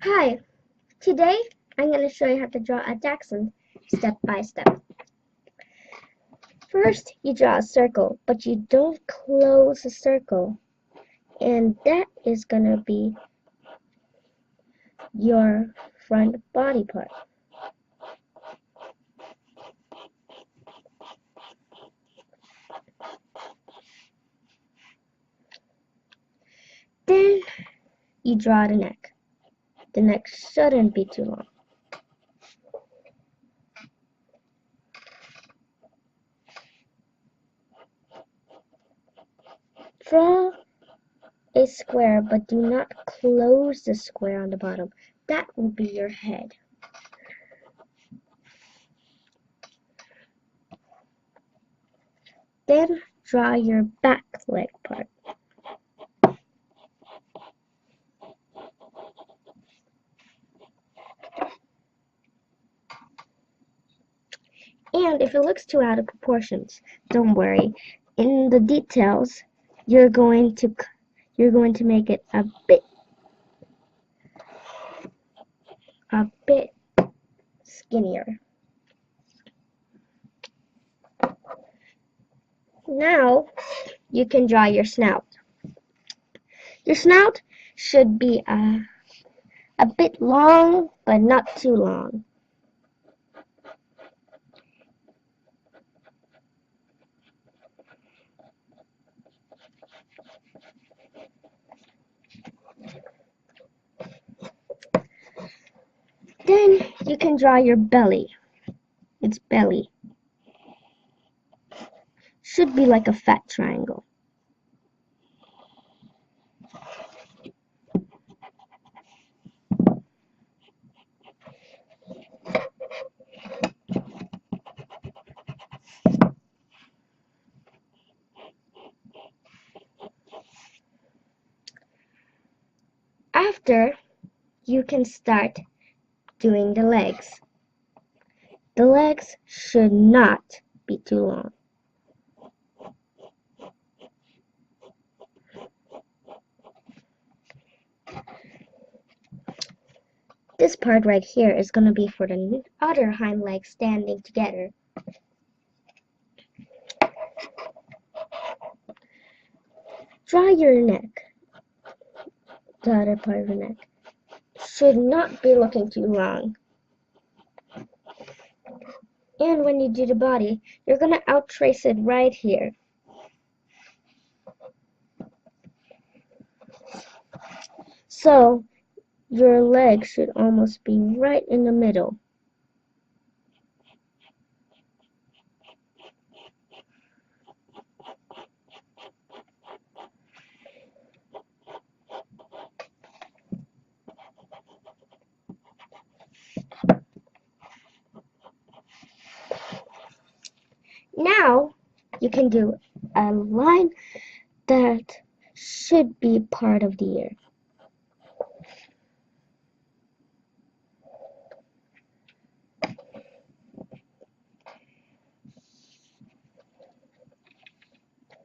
Hi, today I'm going to show you how to draw a Dachshund step by step. First, you draw a circle, but you don't close the circle, and that is going to be your front body part. Then you draw the neck. The neck shouldn't be too long. Draw a square, but do not close the square on the bottom. That will be your head. Then draw your back leg part. And if it looks too out of proportions, don't worry. In the details, you're going to make it a bit skinnier. Now you can draw your snout. Your snout should be a bit long, but not too long. Then you can draw your belly. Its belly should be like a fat triangle. After, you can start doing the legs. The legs should not be too long. This part right here is going to be for the other hind legs standing together. Draw your neck. The other part of the neck should not be looking too long. And when you do the body, you're going to outtrace it right here. So your leg should almost be right in the middle. Now you can do a line that should be part of the ear.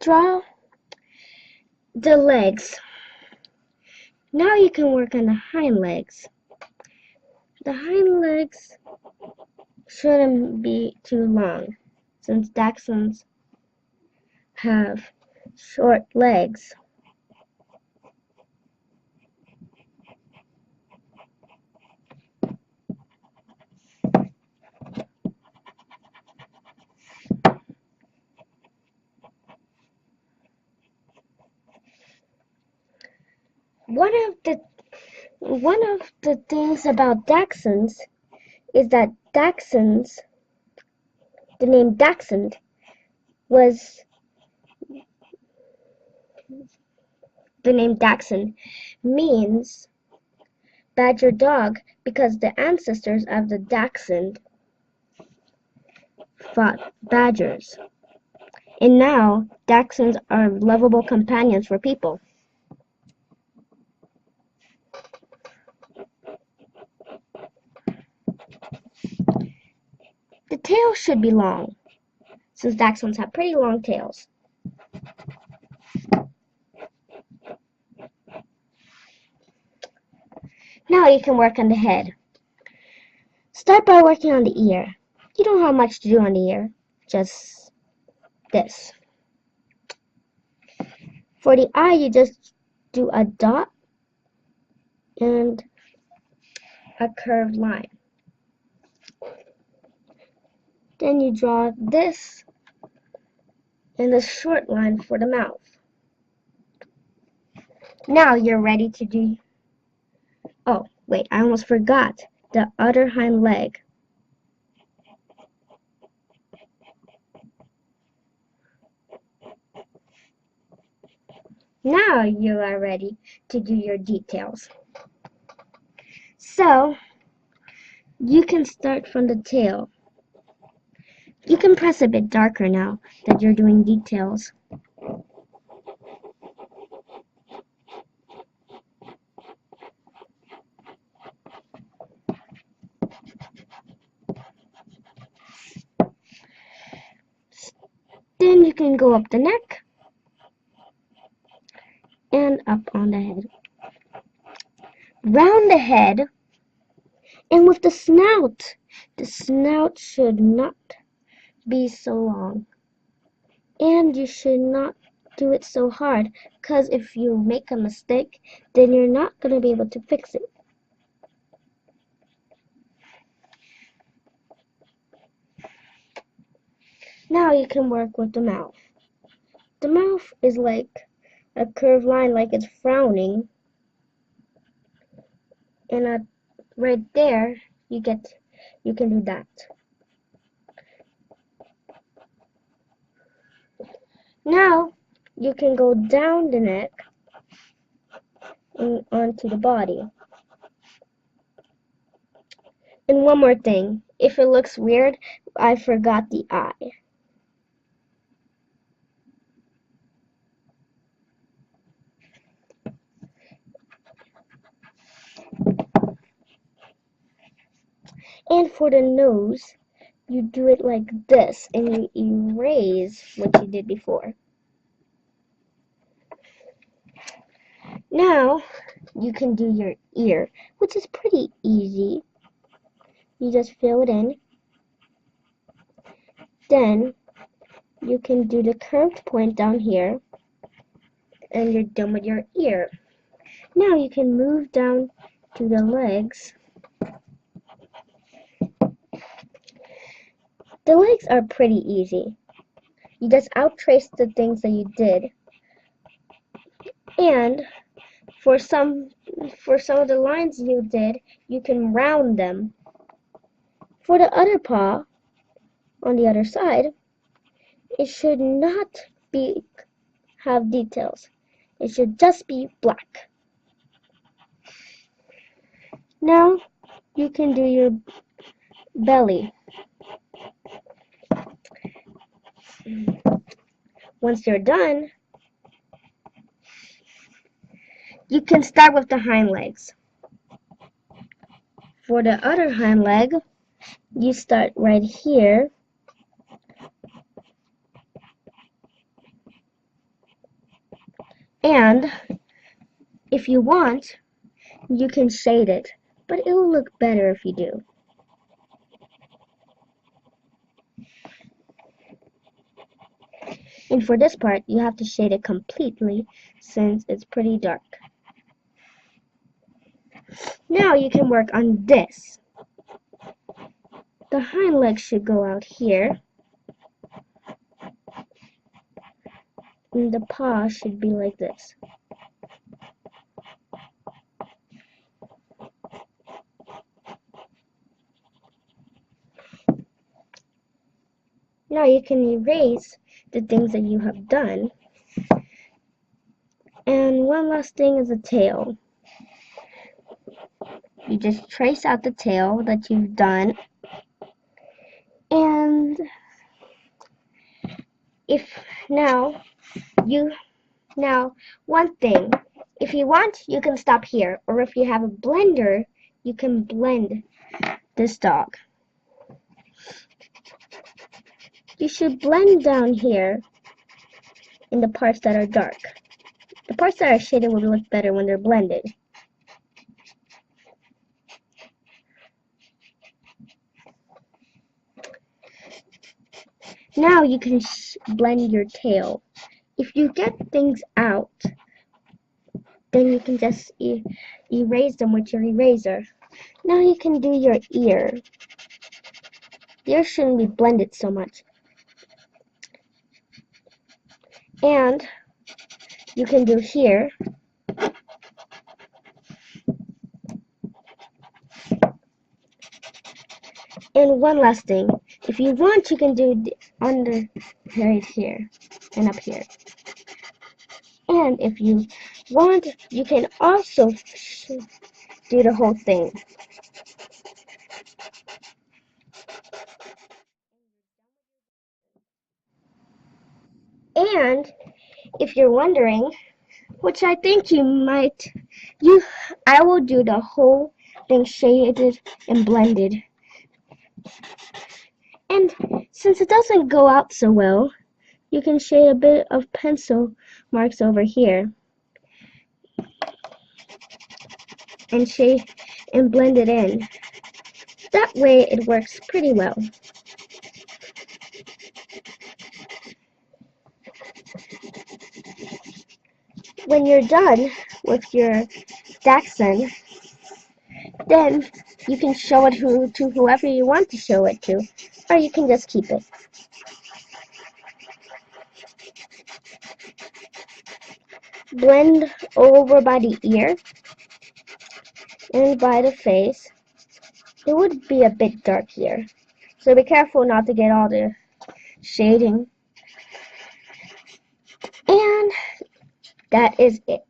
Draw the legs. Now you can work on the hind legs. The hind legs shouldn't be too long, since Dachshunds have short legs. One of the things about Dachshunds is that the name Dachshund means badger dog because the ancestors of the Dachshund fought badgers. And now Dachshunds are lovable companions for people. The tail should be long, since Dachshunds have pretty long tails. Now Now you can work on the head. Start by working on the ear. You don't have much to do on the ear, just this. For the eye, you just do a dot and a curved line. Then you draw this and a short line for the mouth. Now you're ready to do... Oh, wait, I almost forgot the other hind leg. Now you are ready to do your details. So, you can start from the tail. You can press a bit darker now that you're doing details. Then you can go up the neck and up on the head. Round the head and with the snout. The snout should not be so long. And you should not do it so hard, because if you make a mistake, then you're not going to be able to fix it. Now you can work with the mouth. The mouth is like a curved line, like it's frowning. And right there, you can do that. Now you can go down the neck and onto the body. And one more thing, if it looks weird, I forgot the eye. And for the nose, you do it like this and you erase what you did before. Now you can do your ear, which is pretty easy. You just fill it in. Then you can do the curved point down here and you're done with your ear. Now you can move down to the legs. The legs are pretty easy. You just outtrace the things that you did. And for some of the lines you did, you can round them. For the other paw, on the other side, it should not have details. It should just be black. Now you can do your belly. Once you're done, you can start with the hind legs. For the other hind leg, you start right here. And if you want, you can shade it, but it will look better if you do. And for this part, you have to shade it completely since it's pretty dark. Now you can work on this. The hind leg should go out here. And the paw should be like this. Now you can erase the things that you have done. And one last thing is the tail. You just trace out the tail that you've done. And one thing, if you want, you can stop here, or if you have a blender, you can blend this dog. You should blend down here in the parts that are dark. The parts that are shaded will look better when they're blended. Now you can blend your tail. If you get things out, then you can just erase them with your eraser. Now you can do your ear. The ear shouldn't be blended so much. And you can do here. And one last thing, if you want, you can do the under right here and up here. And if you want, you can also do the whole thing. And if you're wondering, which I think you might, I will do the whole thing shaded and blended. And since it doesn't go out so well, you can shade a bit of pencil marks over here and shade and blend it in. That way it works pretty well. When you're done with your Dachshund, then you can show it to whoever you want to show it to, or you can just keep it. Blend over by the ear and by the face. It would be a bit dark here, so be careful not to get all the shading. And that is it.